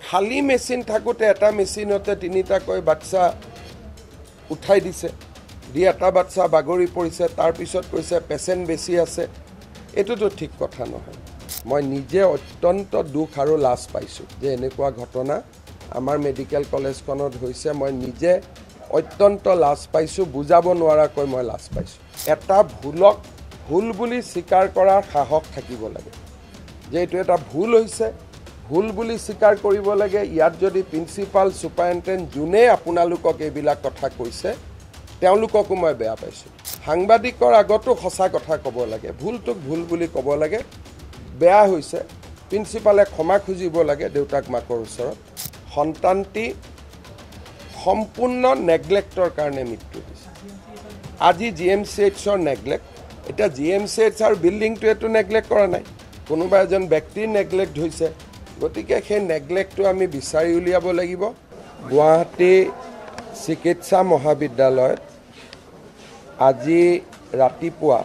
খালি মেচিন থাকোঁতে এটা মেচিনতে তিনিটাকৈ বাচ্চা উঠাই দিছে, দি এটা বাচ্চা বাগৰি পৰিছে, তাৰপিছত কৈছে পেচেণ্ট বেছি আছে। এইটোতো ঠিক কথা নহয়। মই নিজে অত্যন্ত দুখ আৰু লাজ পাইছোঁ যে এনেকুৱা ঘটনা আমাৰ মেডিকেল কলেজখনত হৈছে। মই নিজে অত্যন্ত লাজ পাইছোঁ, বুজাব নোৱাৰাকৈ মই লাজ পাইছোঁ। এটা ভুলক ভুল বুলি স্বীকাৰ কৰাৰ সাহস থাকিব লাগে, যে এইটো এটা ভুল হৈছে, ভুল বুলি স্বীকাৰ কৰিব লাগে। ইয়াত যদি প্ৰিন্সিপাল ছুপাৰিণ্টেণ্ডেণ্ট যোনে আপোনালোকক এইবিলাক কথা কৈছে তেওঁলোককো মই বেয়া পাইছোঁ। সাংবাদিকৰ আগতো সঁচা কথা ক'ব লাগে, ভুলটোক ভুল বুলি ক'ব লাগে। বেয়া হৈছে, প্ৰিন্সিপালে ক্ষমা খুজিব লাগে দেউতাক মাকৰ ওচৰত। সন্তানটি সম্পূৰ্ণ নেগলেক্টৰ কাৰণে মৃত্যু হৈছে। আজি GMCHৰ নেগলেক্ট, এতিয়া GMCH আৰু বিল্ডিংটোৱেতো নেগলেক্ট কৰা নাই, কোনোবা এজন ব্যক্তিৰ নেগলেক্ট হৈছে। গতিকে সেই নেগলেক্টটো আমি বিচাৰি উলিয়াব লাগিব। গুৱাহাটী চিকিৎসা মহাবিদ্যালয়ত আজি ৰাতিপুৱা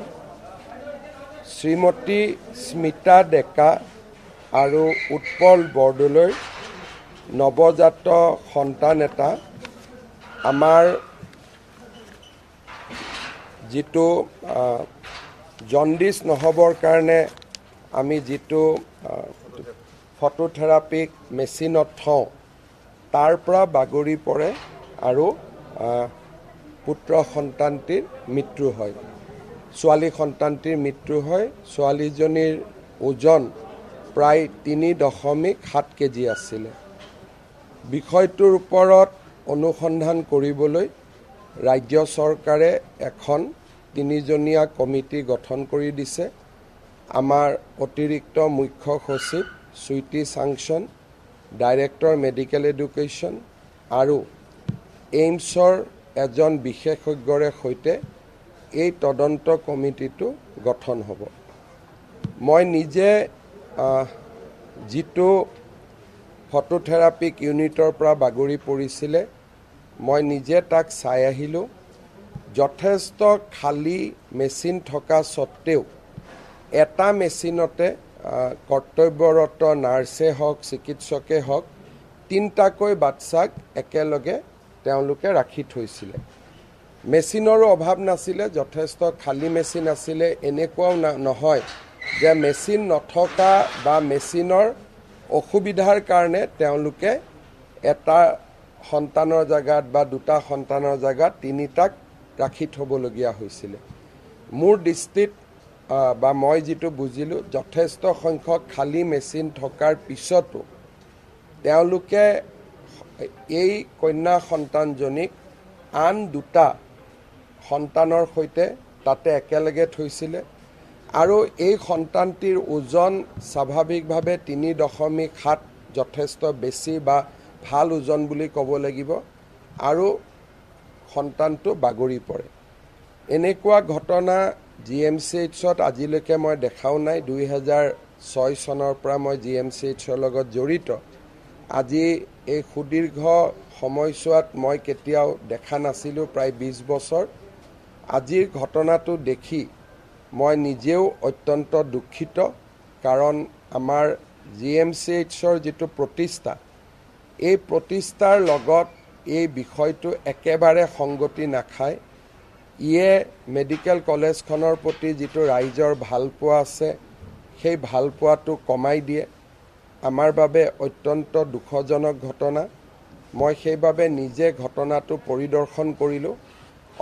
শ্ৰীমতী স্মিতা ডেকা আৰু উৎপল বৰদলৈৰ নৱজাত সন্তান এটা আমাৰ যিটো জণ্ডিছ নহ'বৰ কাৰণে আমি যিটো ফটোথেৰাপিক মেচিনত থওঁ তাৰ পৰা বাগৰি পৰে আৰু পুত্ৰ সন্তানটিৰ মৃত্যু হয়, ছোৱালী সন্তানটিৰ মৃত্যু হয়। ছোৱালীজনীৰ ওজন প্ৰায় 3.7 কেজি আছিলে। বিষয়টোৰ ওপৰত অনুসন্ধান কৰিবলৈ ৰাজ্য চৰকাৰে এখন 3জনীয়া কমিটি গঠন কৰি দিছে। আমাৰ অতিৰিক্ত মুখ্য সচিব সুইটি চাংচন, ডাইৰেক্টৰ মেডিকেল এডুকেশ্যন আৰু এইমছৰ এজন বিশেষজ্ঞৰে সৈতে এই তদন্ত কমিটিটো গঠন হ'ব। মই নিজে যিটো ফটোথেৰাপিক ইউনিটৰ পৰা বাগৰি পৰিছিলে, মই নিজে তাক চাই আহিলোঁ। যথেষ্ট খালী মেচিন থকা স্বত্তেও এটা মেচিনতে কৰ্তব্যৰত নাৰ্ছে হওক চিকিৎসকে হওক 3টাকৈ বাচ্চাক একেলগে তেওঁলোকে ৰাখি থৈছিলে। মেচিনৰো অভাৱ নাছিলে, যথেষ্ট খালী মেচিন আছিলে। এনেকুৱাও নহয় যে মেচিন নথকা বা মেচিনৰ অসুবিধাৰ কাৰণে তেওঁলোকে এটা সন্তানৰ জেগাত বা দুটা সন্তানৰ জেগাত 3টাক ৰাখি থ'বলগীয়া হৈছিলে। মোৰ দৃষ্টিত বা মই যিটো বুজিলোঁ, যথেষ্ট সংখ্যক খালী মেচিন থকাৰ পিছতো তেওঁলোকে এই কন্যা সন্তানজনীক আন 2টা সন্তানৰ সৈতে তাতে একেলগে থৈছিলে আৰু এই সন্তানটিৰ ওজন স্বাভাৱিকভাৱে 3.7, যথেষ্ট বেছি বা ভাল ওজন বুলি ক'ব লাগিব, আৰু সন্তানটো বাগৰি পৰে। এনেকুৱা ঘটনা GMCHত আজিলৈকে মই দেখাও নাই। 2006 চনৰ পৰা মই GMCHৰ লগত জড়িত। আজি এই সুদীৰ্ঘ সময়ছোৱাত মই কেতিয়াও দেখা নাছিলোঁ, প্ৰায় 20 বছৰ। আজিৰ ঘটনাটো দেখি মই নিজেও অত্যন্ত দুখিত, কাৰণ আমাৰ GMCHৰ যিটো প্ৰতিষ্ঠা, এই প্ৰতিষ্ঠাৰ লগত এই বিষয়টো একেবাৰে সংগতি নাখায়। ইয়ে মেডিকেল কলেজখনৰ প্ৰতি যিটো ৰাইজৰ ভালপোৱা আছে সেই ভালপোৱাটো কমাই দিয়ে। আমাৰ বাবে অত্যন্ত দুখজনক ঘটনা। মই সেইবাবে নিজে ঘটনাটো পৰিদৰ্শন কৰিলোঁ।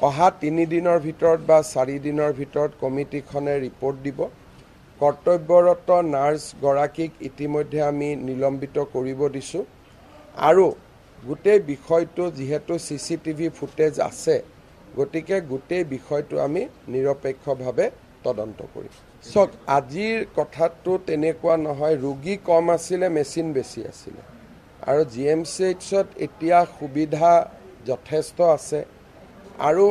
অহা 3 দিনৰ ভিতৰত বা 4 দিনৰ ভিতৰত কমিটিখনে ৰিপৰ্ট দিব। কৰ্তব্যৰত নাৰ্ছগৰাকীক ইতিমধ্যে আমি নিলম্বিত কৰিব দিছোঁ আৰু গোটেই বিষয়টো যিহেতু CCTV ফুটেজ আছে, গতিকে গোটেই বিষয়টো আমি নিৰপেক্ষভাৱে তদন্ত কৰিম। চাওক, আজিৰ কথাটো তেনেকুৱা নহয়। ৰোগী কম আছিলে, মেচিন বেছি আছিলে, আৰু GMCHত এতিয়া সুবিধা যথেষ্ট আছে, আৰু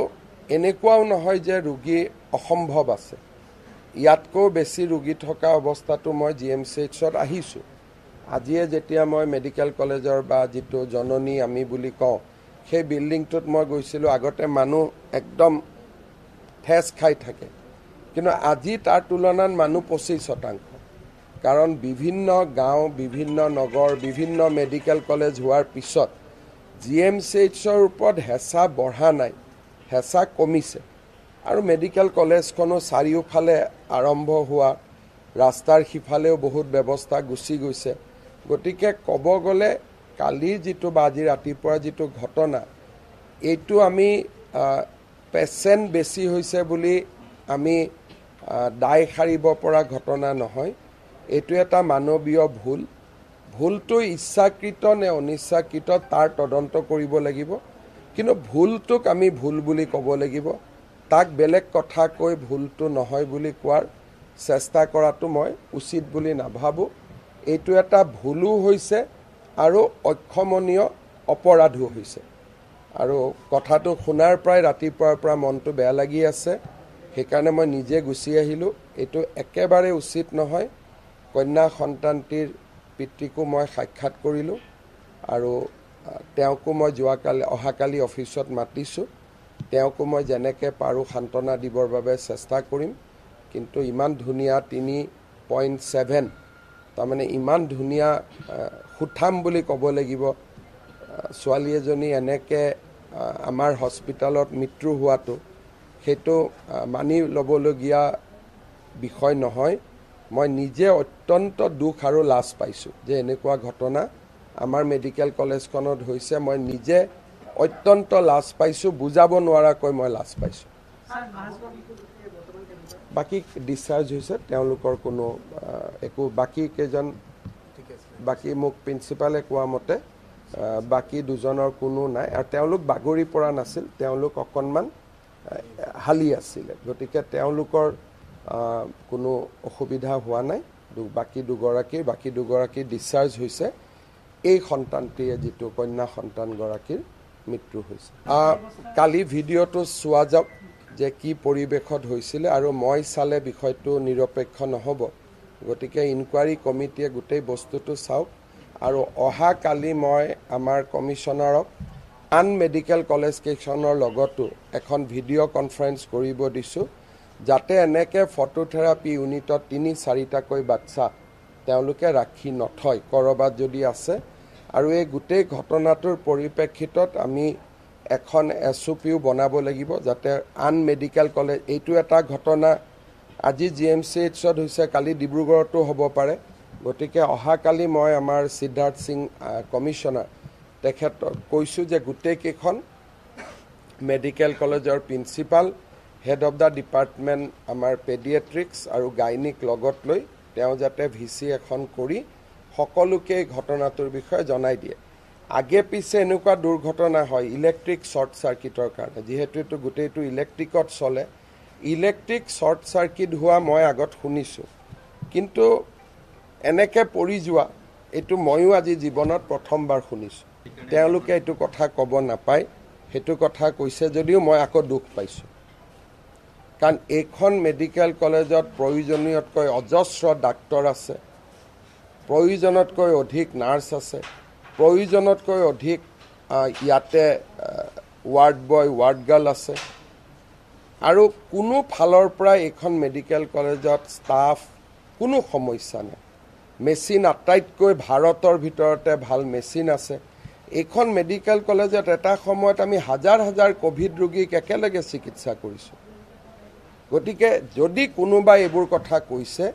এনেকুৱাও নহয় যে ৰোগী অসম্ভৱ আছে। ইয়াতকৈ বেছি ৰোগী থকা অৱস্থাটো মই GMCHত আহিছোঁ। আজিয়ে যেতিয়া মই মেডিকেল কলেজৰ বা যিটো জননী আমি বুলি কওঁ সেই বিল্ডিংটোত মই গৈছিলোঁ, আগতে মানুহ একদম ঠেচ খাই থাকে, কিন্তু আজি তাৰ তুলনাত মানুহ 25%। কাৰণ বিভিন্ন গাঁও, বিভিন্ন নগৰ, বিভিন্ন মেডিকেল কলেজ হোৱাৰ পিছত GMCHৰ ওপৰত হেঁচা বঢ়া নাই, হেঁচা কমিছে। আৰু মেডিকেল কলেজখনো চাৰিওফালে আৰম্ভ হোৱা ৰাস্তাৰ সিফালেও বহুত ব্যৱস্থা গুচি গৈছে। গতিকে ক'ব গ'লে কালিৰ যিটো বা আজি ৰাতিপুৱাৰ যিটো ঘটনা, এইটো আমি পেচেণ্ট বেছি হৈছে বুলি আমি দায় সাৰিব পৰা ঘটনা নহয়। এইটো এটা মানৱীয় ভুল। ভুলটো ইচ্ছাকৃত নে অনিচ্ছাকৃত তাৰ তদন্ত কৰিব লাগিব, কিন্তু ভুলটোক আমি ভুল বুলি ক'ব লাগিব। তাক বেলেগ কথা কৈ ভুলটো নহয় বুলি কোৱাৰ চেষ্টা কৰাটো মই উচিত বুলি নাভাবোঁ। এইটো এটা ভুলো হৈছে আৰু অক্ষমনীয় অপৰাধো হৈছে। আৰু কথাটো শুনাৰ পৰাই ৰাতিপুৱাৰ পৰা মনটো বেয়া লাগি আছে, সেইকাৰণে মই নিজে গুচি আহিলোঁ। এইটো একেবাৰে উচিত নহয়। কন্যা সন্তানটিৰ পিতৃকো মই সাক্ষাৎ কৰিলোঁ আৰু তেওঁকো মই অহাকালি অফিচত মাতিছোঁ। তেওঁকো মই যেনেকৈ পাৰোঁ সান্তনা দিবৰ বাবে চেষ্টা কৰিম। কিন্তু ইমান ধুনীয়া 3.7, তাৰমানে ইমান ধুনীয়া সুঠাম বুলি ক'ব লাগিব, ছোৱালী এজনী এনেকৈ আমাৰ হস্পিটেলত মৃত্যু হোৱাটো, সেইটো মানি ল'বলগীয়া বিষয় নহয়। মই নিজে অত্যন্ত দুখ আৰু লাজ পাইছোঁ যে এনেকুৱা ঘটনা আমাৰ মেডিকেল কলেজখনত হৈছে। মই নিজে অত্যন্ত লাজ পাইছোঁ, বুজাব নোৱাৰাকৈ মই লাজ পাইছোঁ। বাকী ডিছচাৰ্জ হৈছে, তেওঁলোকৰ কোনো একো বাকী কেইজন, বাকী মোক প্ৰিন্সিপালে কোৱা মতে বাকী দুজনৰ কোনো নাই আৰু তেওঁলোক বাগৰি পৰা নাছিল, তেওঁলোক অকণমান হালি আছিলে। গতিকে তেওঁলোকৰ কোনো অসুবিধা হোৱা নাই। বাকী দুগৰাকীৰ ডিছচাৰ্জ হৈছে। এই সন্তানটিয়ে যিটো কন্যা সন্তানগৰাকীৰ মৃত্যু হৈছে। কালি ভিডিঅ'টো চোৱা যাওক যে কি পৰিৱেশত হৈছিলে, আৰু মই চালে বিষয়টো নিৰপেক্ষ নহ'ব। গতিকে ইনকুৱাৰী কমিটিয়ে গোটেই বস্তুটো চাওক। আৰু অহাকালি মই আমাৰ কমিশ্যনাৰক আন মেডিকেল কলেজ কেইখনৰ লগতো এখন ভিডিঅ' কনফাৰেঞ্চ কৰিব দিছোঁ, যাতে এনেকৈ ফটোথেৰাপি ইউনিটত 3-4টাকৈ বাচ্চা তেওঁলোকে ৰাখি নথয়, ক'ৰবাত যদি আছে। আৰু এই গোটেই ঘটনাটোৰ পৰিপ্ৰেক্ষিতত আমি এখন SOPও বনাব লাগিব, যাতে আন মেডিকেল কলেজ, এইটো এটা ঘটনা আজি GMCHত হৈছে, কালি ডিব্ৰুগড়তো হ'ব পাৰে। গতিকে অহাকালি মই আমাৰ সিদ্ধাৰ্থ সিং কমিশ্যনাৰ, তেখেতক কৈছোঁ যে গোটেইকেইখন মেডিকেল কলেজৰ principal, head of the department আমাৰ পেডিয়াট্ৰিক্স আৰু গাইনিক লগত লৈ তেওঁ যাতে VC এখন কৰি সকলোকে ঘটনাটোৰ বিষয়ে জনাই দিয়ে। আগে পিছে এনেকুৱা দুৰ্ঘটনা হয় ইলেক্ট্ৰিক শ্বৰ্ট চাৰ্কিটৰ কাৰণে, যিহেতু এইটো গোটেইটো ইলেক্ট্ৰিকত চলে। ইলেক্ট্ৰিক শ্বৰ্ট চাৰ্কিট হোৱা মই আগত শুনিছোঁ, কিন্তু এনেকৈ পৰি যোৱা এইটো ময়ো আজি জীৱনত প্ৰথমবাৰ শুনিছোঁ। তেওঁলোকে এইটো কথা ক'ব নাপায়, সেইটো কথা কৈছে যদিও মই আকৌ দুখ পাইছোঁ। কাৰণ এইখন মেডিকেল কলেজত প্ৰয়োজনীয়তকৈ অজস্ৰ ডাক্তৰ আছে, প্ৰয়োজনতকৈ অধিক নাৰ্ছ আছে, প্ৰয়োজনতকৈ অধিক ইয়াতে ৱাৰ্ড বয়, ৱাৰ্ড গাৰ্ল আছে। আৰু কোনো ফালৰ পৰা এইখন মেডিকেল কলেজত ষ্টাফ কোনো সমস্যা নাই। মেচিন আটাইতকৈ ভাৰতৰ ভিতৰতে ভাল মেচিন আছে। এইখন মেডিকেল কলেজত এটা সময়ত আমি হাজাৰ হাজাৰ ক'ভিড ৰোগীক একেলগে চিকিৎসা কৰিছোঁ। গতিকে যদি কোনোবাই এইবোৰ কথা কৈছে,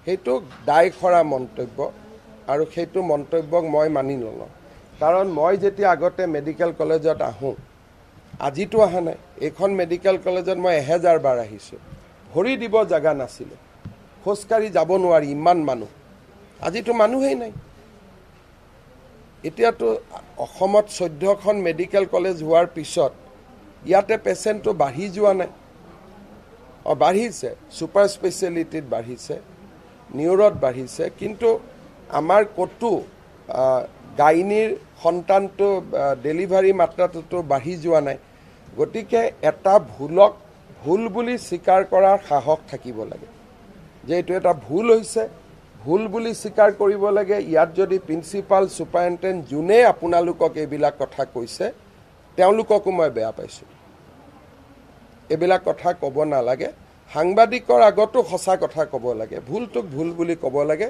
সেইটো দায়খৰা মন্তব্য, আৰু সেইটো মন্তব্যক মই মানি নলওঁ। কাৰণ মই যেতিয়া আগতে মেডিকেল কলেজত আহোঁ, আজিতো অহা নাই, এইখন মেডিকেল কলেজত মই 1000 বাৰ আহিছোঁ। ভৰি দিব জেগা নাছিলে, খোজকাঢ়ি যাব নোৱাৰি, ইমান মানুহ। আজিতো মানুহেই নাই। এতিয়াতো অসমত 14খন মেডিকেল কলেজ হোৱাৰ পিছত ইয়াতে পেচেণ্টটো বাঢ়ি যোৱা নাই, বাঢ়িছে, ছুপাৰ স্পেচিয়েলিটিত বাঢ়িছে, নিউৰত বাঢ়িছে, কিন্তু আমাৰ ক'তো গাইনীৰ সন্তানটো ডেলিভাৰী মাত্ৰাটোতো বাঢ়ি যোৱা নাই। গতিকে এটা ভুলক ভুল বুলি স্বীকাৰ কৰাৰ সাহস থাকিব লাগে, যে এইটো এটা ভুল হৈছে, ভুল বুলি স্বীকাৰ কৰিব লাগে। ইয়াত যদি প্ৰিন্সিপাল, ছুপাৰিণ্টেণ্ডেণ্ট যোনে আপোনালোকক এইবিলাক কথা কৈছে, তেওঁলোককো মই বেয়া পাইছোঁ। এইবিলাক কথা ক'ব নালাগে। সাংবাদিকৰ আগতো সঁচা কথা ক'ব লাগে, ভুলটোক ভুল বুলি ক'ব লাগে।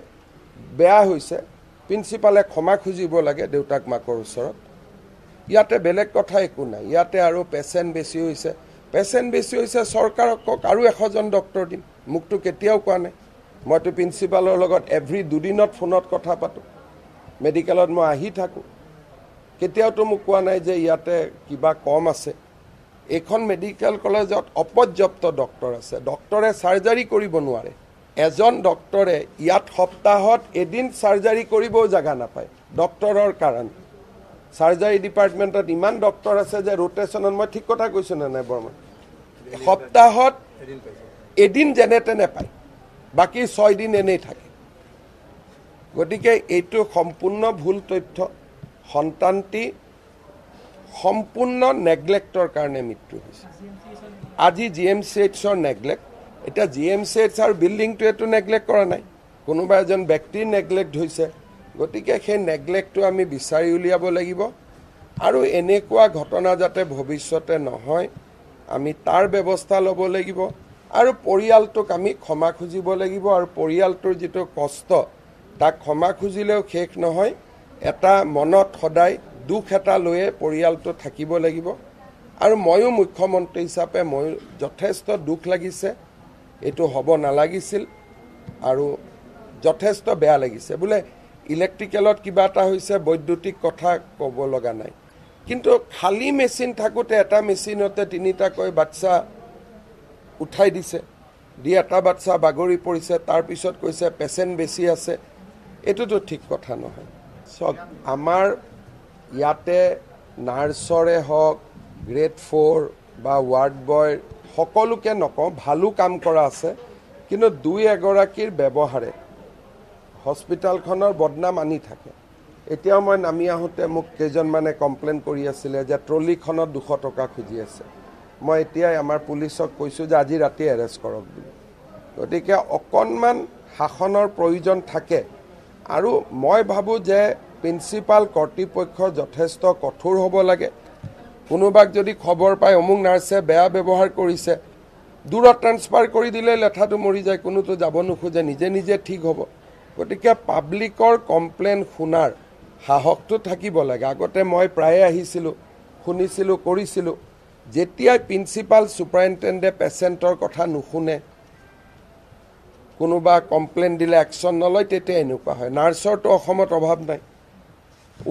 বেয়া হৈছে প্ৰিন্সিপালে ক্ষমা খুজিব লাগে দেউতাক মাকৰ ওচৰত ইয়াতে বেলেগ কথা একো নাই ইয়াতে আৰু পেচেণ্ট বেছি হৈছে চৰকাৰক কওক আৰু 100জন ডক্টৰ দিম মোকতো কেতিয়াও কোৱা নাই মইতো প্ৰিন্সিপালৰ লগত এভৰি দুদিনত ফোনত কথা পাতোঁ মেডিকেলত মই আহি থাকোঁ কেতিয়াওতো মোক কোৱা নাই যে ইয়াতে কিবা কম আছে এইখন মেডিকেল কলেজত অপৰ্যাপ্ত ডক্টৰ আছে ডক্টৰে চাৰ্জাৰী কৰিব নোৱাৰে এজন ডক্টৰে ইয়াত সপ্তাহত এদিন চাৰ্জাৰী কৰিবও জাগা নাপায় ডক্টৰৰ কাৰণ চাৰ্জাৰী ডিপাৰ্টমেণ্টত ইমান ডক্টৰ আছে যে ৰোটেশ্যনত মই ঠিক কথা কৈছোঁ নে নাই বৰ্মন সপ্তাহত এদিন যেনে তেনে পায় বাকী 6 দিন এনেই থাকে গতিকে এইটো সম্পূৰ্ণ ভুল তথ্য সন্তানটি সম্পূৰ্ণ নেগলেক্টৰ কাৰণে মৃত্যু হৈছে আজি GMCHৰ নেগলেক্ট এটা GMCH আৰু বিল্ডিংটোৱেতো নেগলেক্ট কৰা নাই কোনোবা এজন ব্যক্তিৰ নেগলেক্ট হৈছে গতিকে সেই নেগলেক্টটো আমি বিচাৰি উলিয়াব লাগিব আৰু এনেকুৱা ঘটনা যাতে ভৱিষ্যতে নহয় আমি তাৰ ব্যৱস্থা ল'ব লাগিব আৰু পৰিয়ালটোক আমি ক্ষমা খুজিব লাগিব আৰু পৰিয়ালটোৰ যিটো কষ্ট তাক ক্ষমা খুজিলেও শেষ নহয় এটা মনত সদায় দুখ এটা লৈয়ে পৰিয়ালটো থাকিব লাগিব আৰু ময়ো মুখ্যমন্ত্ৰী হিচাপে মই যথেষ্ট দুখ লাগিছে এইটো হ'ব নালাগিছিল আৰু যথেষ্ট বেয়া লাগিছে বোলে ইলেক্ট্ৰিকেলত কিবা এটা হৈছে বৈদ্যুতিক কথা ক'ব লগা নাই কিন্তু খালী মেচিন থাকোঁতে এটা মেচিনতে 3টাকৈ বাচ্চা উঠাই দিছে দি এটা বাচ্চা বাগৰি পৰিছে তাৰপিছত কৈছে পেচেণ্ট বেছি আছে এইটোতো ঠিক কথা নহয় চক আমাৰ ইয়াতে নাৰ্ছৰে হওক গ্ৰেড 4 বা ৱাৰ্ড বয় সকলোকে নকওঁ ভালো কাম কৰা আছে কিন্তু 2-এগৰাকীৰ ব্যৱহাৰে হস্পিটালখনৰ বদনাম আনি থাকে এতিয়াও মই নামি আহোঁতে মোক কেইজনমানে কমপ্লেইন কৰি আছিলে যে ট্ৰলিখনত 200 টকা খুজি আছে মই এতিয়াই আমাৰ পুলিচক কৈছোঁ যে আজি ৰাতি এৰেষ্ট কৰক বুলি গতিকে অকণমান শাসনৰ প্ৰয়োজন থাকে আৰু মই ভাবোঁ যে প্ৰিন্সিপাল কৰ্তৃপক্ষ যথেষ্ট কঠোৰ হ'ব লাগে কোনোবাক যদি খবৰ পায় অমুক নাৰ্ছে বেয়া ব্যৱহাৰ কৰিছে দূৰত ট্ৰান্সফাৰ কৰি দিলে লেঠাটো মৰি যায় কোনোতো যাব নোখোজে নিজে নিজে ঠিক হ'ব গতিকে পাব্লিকৰ কমপ্লেইন শুনাৰ সাহসটো থাকিব লাগে আগতে মই প্ৰায়ে আহিছিলোঁ শুনিছিলোঁ কৰিছিলোঁ যেতিয়াই প্ৰিন্সিপাল ছুপাৰিণ্টেণ্ডে পেচেণ্টৰ কথা নুশুনে কোনোবা কমপ্লেইন দিলে একশ্যন নলয় তেতিয়া এনেকুৱা হয় নাৰ্ছৰটো অসমত অভাৱ নাই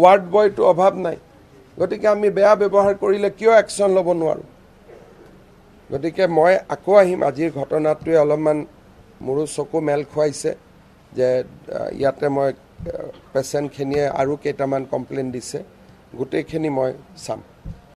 ৱাৰ্ড বয়টো অভাৱ নাই গতিকে আমি বেয়া ব্যৱহাৰ কৰিলে কিয় একশ্যন ল'ব নোৱাৰোঁ গতিকে মই আকৌ আহিম আজিৰ ঘটনাটোৱে অলপমান মোৰো চকু মেল খুৱাইছে যে ইয়াতে মই পেচেণ্টখিনিয়ে আৰু কেইটামান কমপ্লেইন দিছে গোটেইখিনি মই চাম